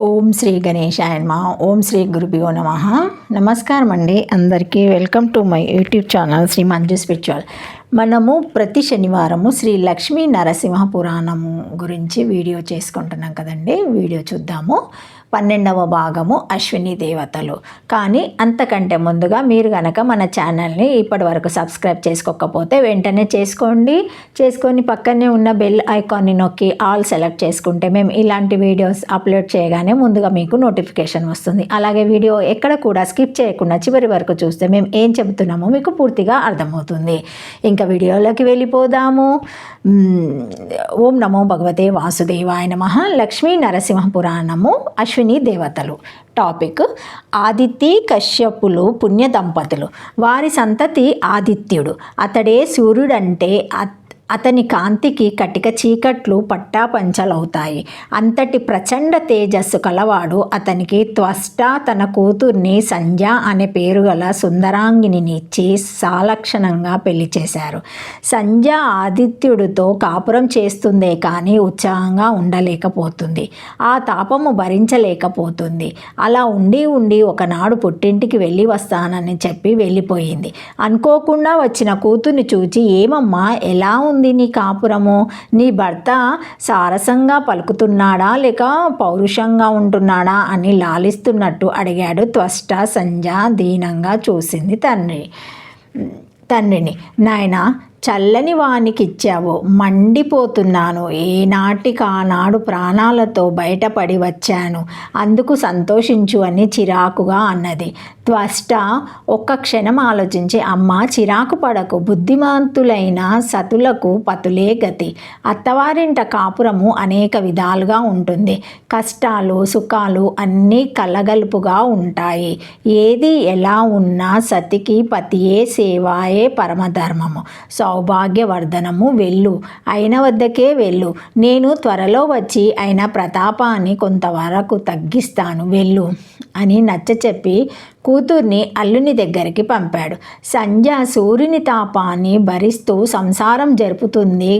ఓం శ్రీ గణేశాయ నమః. ఓం శ్రీ గురుభ్యో నమః. నమస్కారం అండి అందరికీ. Welcome to my YouTube channel Shri Manju spiritual. మనము ప్రతి శనివారము శ్రీ లక్ష్మీ నరసింహ పురాణము గురించి వీడియో చేసుకుంటున్నాం కదండి. వీడియో చూద్దాము. 12వ భాగము అశ్విని దేవతలు. కానీ అంతకంటే ముందుగా మీరు కనుక మన ఛానల్ని ఇప్పటి వరకు సబ్స్క్రైబ్ చేసుకోకపోతే వెంటనే చేసుకొని పక్కనే ఉన్న బెల్ ఐకాన్ని నొక్కి ఆల్ సెలెక్ట్ చేసుకుంటే మేము ఇలాంటి వీడియోస్ అప్లోడ్ చేయగానే ముందుగా మీకు నోటిఫికేషన్ వస్తుంది. అలాగే వీడియో ఎక్కడ కూడా స్కిప్ చేయకుండా చివరి వరకు చూస్తే మేము ఏం చెబుతున్నామో మీకు పూర్తిగా అర్థమవుతుంది. ఇంకా వీడియోలోకి వెళ్ళిపోదాము. ఓం నమో భగవతే వాసుదేవాయ నమః. లక్ష్మీ నరసింహ పురాణము అశ్విని దేవతలు. టాపిక్: ఆదిత్య కశ్యపులు పుణ్య దంపతులు. వారి సంతతి ఆదిత్యుడు. అతడే సూర్యుడంటే అతని కాంతికి కటిక చీకట్లు పట్టాపంచలవుతాయి. అంతటి ప్రచండ తేజస్సు కలవాడు. అతనికి త్వష్ట తన కూతుర్ని సంధ్య అనే పేరు గల సుందరాంగిని ఇచ్చి సాలక్షణంగా పెళ్లి చేశారు. సంధ్య ఆదిత్యుడితో కాపురం చేస్తుందే కానీ ఉత్సాహంగా ఉండలేకపోతుంది. ఆ తాపము భరించలేకపోతుంది. అలా ఉండి ఒకనాడు పుట్టింటికి వెళ్ళి వస్తానని చెప్పి వెళ్ళిపోయింది. అనుకోకుండా వచ్చిన కూతుర్ని చూచి, ఏమమ్మా, ఎలా ఉంది నీ కాపురము? నీ భర్త సారసంగా పలుకుతున్నాడా లేక పౌరుషంగా ఉంటున్నాడా అని లాలిస్తున్నట్టు అడిగాడు త్వష్ట. సంధ్య దీనంగా చూసింది తండ్రిని. నాయనా, చల్లని వానికిచ్చావు, మండిపోతున్నాను. ఏనాటికి ఆనాడు ప్రాణాలతో బయటపడి వచ్చాను, అందుకు సంతోషించు అని చిరాకుగా అన్నది. త్వష్ట ఒక్క క్షణం ఆలోచించి, అమ్మ, చిరాకు పడకు. బుద్ధిమంతులైన సతులకు పతులే గతి. అత్తవారింట కాపురము అనేక విధాలుగా ఉంటుంది. కష్టాలు సుఖాలు అన్నీ కలగలుపుగా ఉంటాయి. ఏది ఎలా ఉన్నా సతికి పతియే సేవాయే పరమధర్మము. సౌభాగ్యవర్ధనము. వెళ్ళు, ఆయన వద్దకే వెళ్ళు. నేను త్వరలో వచ్చి ఆయన ప్రతాపాన్ని కొంతవరకు తగ్గిస్తాను, వెళ్ళు అని నచ్చచెప్పి కూతుర్ని అల్లుని దగ్గరికి పంపాడు. సంధ్య సూర్యుని తాపాన్ని భరిస్తూ సంసారం జరుపుతుంది.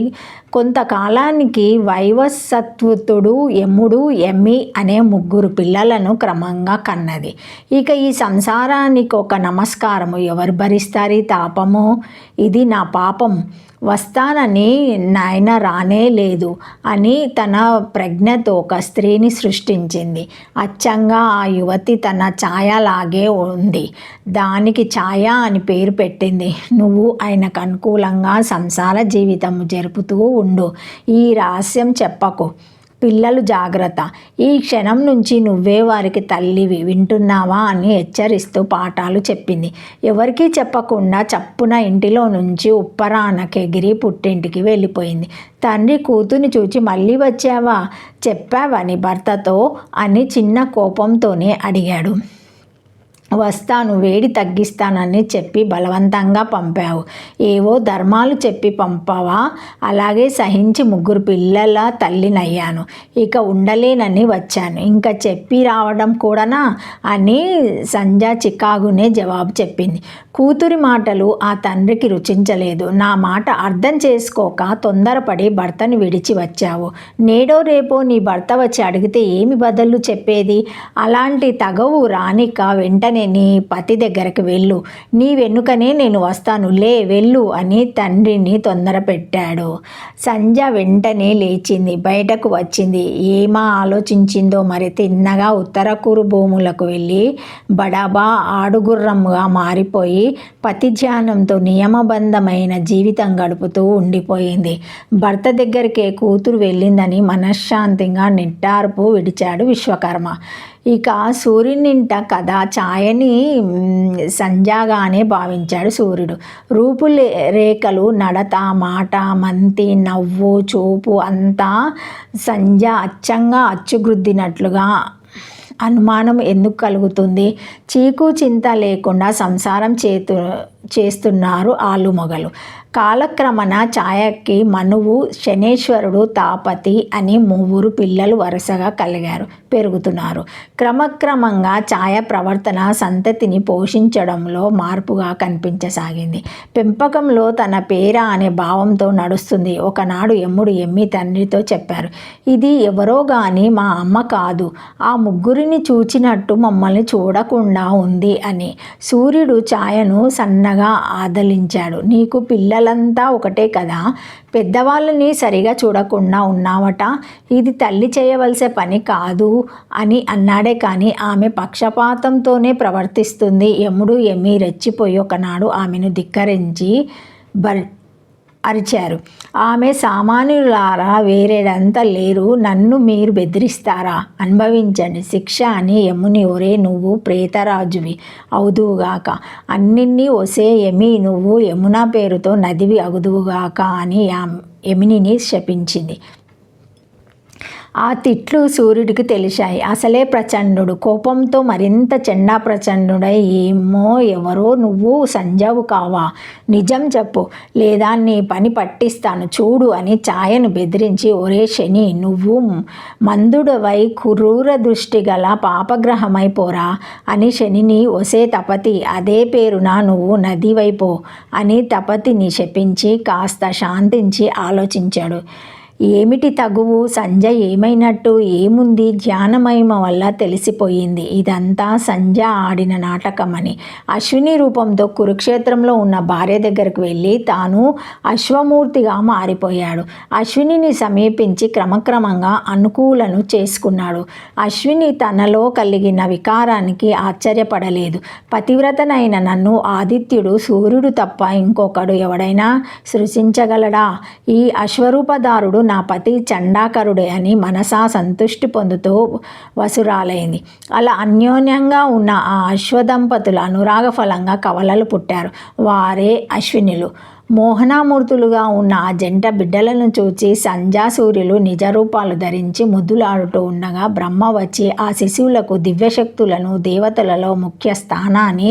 కొంతకాలానికి వైవస్వతుడు, యముడు, యమి అనే 3 పిల్లలను క్రమంగా కన్నది. ఇక ఈ సంసారానికి ఒక నమస్కారము. ఎవరు భరిస్తారు ఈ తాపము? ఇది నా పాపం. వస్తానని నాయన రానే లేదు అని తన ప్రజ్ఞతో ఒక స్త్రీని సృష్టించింది. అచ్చంగా ఆ యువతి తన ఛాయలాగే ఉంది. దానికి ఛాయ అని పేరు పెట్టింది. నువ్వు ఆయనకు అనుకూలంగా సంసార జీవితం జరుపుతూ ఉండు. ఈ రహస్యం చెప్పకు. పిల్లలు జాగ్రత్త. ఈ క్షణం నుంచి నువ్వే వారికి తల్లివి, వింటున్నావా అని హెచ్చరిస్తూ పాఠాలు చెప్పింది. ఎవరికీ చెప్పకుండా చప్పున ఇంటిలో నుంచి ఉప్పరానకెగిరి పుట్టింటికి వెళ్ళిపోయింది. తండ్రి కూతుర్ని చూచి, మళ్ళీ వచ్చావా? చెప్పావని భర్తతో అని చిన్న కోపంతోనే అడిగాడు. వస్తాను, వేడి తగ్గిస్తానని చెప్పి బలవంతంగా పంపావు. ఏవో ధర్మాలు చెప్పి పంపావా? అలాగే సహించి 3 పిల్లల తల్లినయ్యాను. ఇక ఉండలేనని వచ్చాను. ఇంకా చెప్పి రావడం కూడానా అని సంధ్య చికాగునే జవాబు చెప్పింది. కూతురి మాటలు ఆ తండ్రికి రుచించలేదు. నా మాట అర్థం చేసుకోక తొందరపడి భర్తని విడిచి వచ్చావు. నేడో రేపో నీ భర్త వచ్చి అడిగితే ఏమి బదులు చెప్పేది? అలాంటి తగవు రానిక వెంటనే నీ పతి దగ్గరికి వెళ్ళు. నీ వెనుకనే నేను వస్తాను, లే వెళ్ళు అని తండ్రిని తొందర పెట్టాడు. సంధ్య వెంటనే లేచింది, బయటకు వచ్చింది. ఏమా ఆలోచించిందో మరి. తిన్నగా ఉత్తరకూరు భూములకు వెళ్ళి బడాబా ఆడుగుర్రంగా మారిపోయి పతి ధ్యానంతో నియమబద్ధమైన జీవితం గడుపుతూ ఉండిపోయింది. భర్త దగ్గరికే కూతురు వెళ్ళిందని మనశ్శాంతిగా నిట్టార్పు విడిచాడు విశ్వకర్మ. ఇక సూర్యునింట కథ ఛాయని సంధ్యగానే భావించాడు సూర్యుడు. రూపు రేఖలు, నడత, మాట, మంతి, నవ్వు, చూపు అంతా సంధ్య అచ్చంగా అచ్చుగుద్దినట్లుగా అనుమానం ఎందుకు కలుగుతుంది? చీకు చింత లేకుండా సంసారం చేస్తున్నారు ఆలుమొగలు. కాలక్రమణ ఛాయకి మనువు, శనేశ్వరుడు, తాపతి అని 3 పిల్లలు వరుసగా పెరుగుతున్నారు. క్రమక్రమంగా ఛాయ ప్రవర్తన సంతతిని పోషించడంలో మార్పుగా కనిపించసాగింది. పెంపకంలో తన పేర అనే భావంతో నడుస్తుంది. ఒకనాడు యముడు ఎమ్మి తండ్రితో చెప్పారు, ఇది ఎవరో గాని మా అమ్మ కాదు, ఆ ముగ్గురిని చూచినట్టు మమ్మల్ని చూడకుండా ఉంది అని. సూర్యుడు ఛాయను సన్నగా ఆదలించాడు. నీకు పిల్లలంతా ఒకటే కదా, పెద్దవాళ్ళని సరిగా చూడకుండా ఉన్నావట, ఇది తల్లి చేయవలసే పని కాదు అని అన్నాడే కానీ ఆమె పక్షపాతంతోనే ప్రవర్తిస్తుంది. యముడు ఎమ్మి రెచ్చిపోయి ఒకనాడు ఆమెను ధిక్కరించి అరిచారు. ఆమె సామాన్యులారా, వేరేడంతా లేరు, నన్ను మీరు బెదిరిస్తారా, అనుభవించండి శిక్ష అని యముని, ఒరే నువ్వు ప్రేతరాజువి అవుదువుగాక, అన్నిన్ని ఒసే యమి నువ్వు యమున పేరుతో నదివి అగుదువుగాక అని యమినిని శపించింది. ఆ తిట్లు సూర్యుడికి తెలిసాయి. అసలే ప్రచండుడు కోపంతో మరింత చెండా ప్రచండుడై, ఏమో ఎవరో నువ్వు సంజావు కావా, నిజం చెప్పు లేదా నీ పని పట్టిస్తాను చూడు అని ఛాయను బెదిరించి, ఒరే శని, నువ్వు మందుడవై క్రూర దృష్టి గల పాపగ్రహమైపోరా అని శనిని, ఒసే తపతి, అదే పేరున నువ్వు నదివైపో అని తపతిని శపించి కాస్త శాంతించి ఆలోచించాడు. ఏమిటి తగువు, సంజయ్ ఏమైనట్టు, ఏముంది, ధ్యానమహిమ వల్ల తెలిసిపోయింది ఇదంతా సంజయ్ ఆడిన నాటకమని. అశ్విని రూపంతో కురుక్షేత్రంలో ఉన్న భార్య దగ్గరకు వెళ్ళి తాను అశ్వమూర్తిగా మారిపోయాడు. అశ్వినిని సమీపించి క్రమక్రమంగా అనుకూలను చేసుకున్నాడు. అశ్విని తనలో కలిగిన వికారానికి ఆశ్చర్యపడలేదు. పతివ్రతనైన నన్ను ఆదిత్యుడు, సూర్యుడు తప్ప ఇంకొకడు ఎవడైనా సృష్టించగలడా? ఈ అశ్వరూపధారుడు నా పతి చండాకరుడే అని మనసా సంతుష్టి పొందుతూ వసురాలైంది. అలా అన్యోన్యంగా ఉన్న ఆ అశ్వదంపతుల అనురాగ ఫలంగా కవలలు పుట్టారు. వారే అశ్వినులు. మోహనామూర్తులుగా ఉన్న ఆ జంట బిడ్డలను చూచి సంధ్యా సూర్యులు నిజరూపాలు ధరించి ముద్దులాడుతూ ఉండగా బ్రహ్మ వచ్చి ఆ శిశువులకు దివ్యశక్తులను, దేవతలలో ముఖ్య స్థానాన్ని,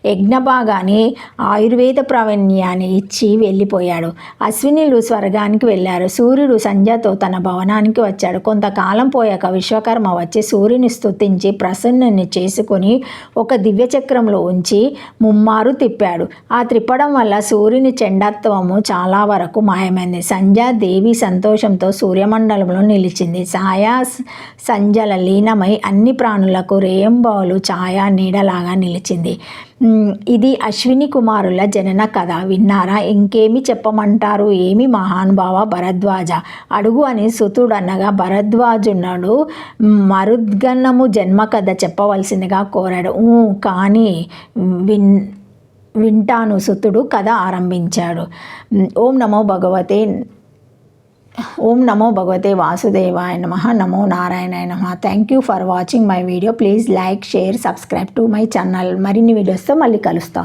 యజ్ఞభాగాన్ని, ఆయుర్వేద ప్రావీణ్యాన్ని ఇచ్చి వెళ్ళిపోయాడు. అశ్వినులు స్వర్గానికి వెళ్ళారు. సూర్యుడు సంధ్యతో తన భవనానికి వచ్చాడు. కొంతకాలం పోయాక విశ్వకర్మ వచ్చి సూర్యుని స్తుతించి ప్రసన్నుని చేసుకొని ఒక దివ్యచక్రంలో ఉంచి ముమ్మారు తిప్పాడు. ఆ త్రిప్పడం వల్ల సూర్యుని చండత్వము చాలా వరకు మాయమైంది. సంధ్యాదేవి సంతోషంతో సూర్యమండలంలో నిలిచింది. ఛాయా సంధ్యల లీనమై అన్ని ప్రాణులకు రేయంబవలు ఛాయా నీడలాగా నిలిచింది. ఇది అశ్విని కుమారుల జనన కథ. విన్నారా? ఇంకేమి చెప్పమంటారు? ఏమి మహానుభావ భరద్వాజ అడుగు అని సుతుడనగా భరద్వాజున్నాడు మరుద్గన్నము జన్మ కథ చెప్పవలసిందిగా కోరాడు. కానీ వింటాను సుతుడు కథ ఆరంభించాడు. ఓం నమో భగవతే వాసుదేవాయ నమః. నమో నారాయణాయ నమః. Thank you for watching my video. Please like, share, subscribe to my channel. మరిన్ని వీడియోస్తో మళ్ళీ కలుస్తాను.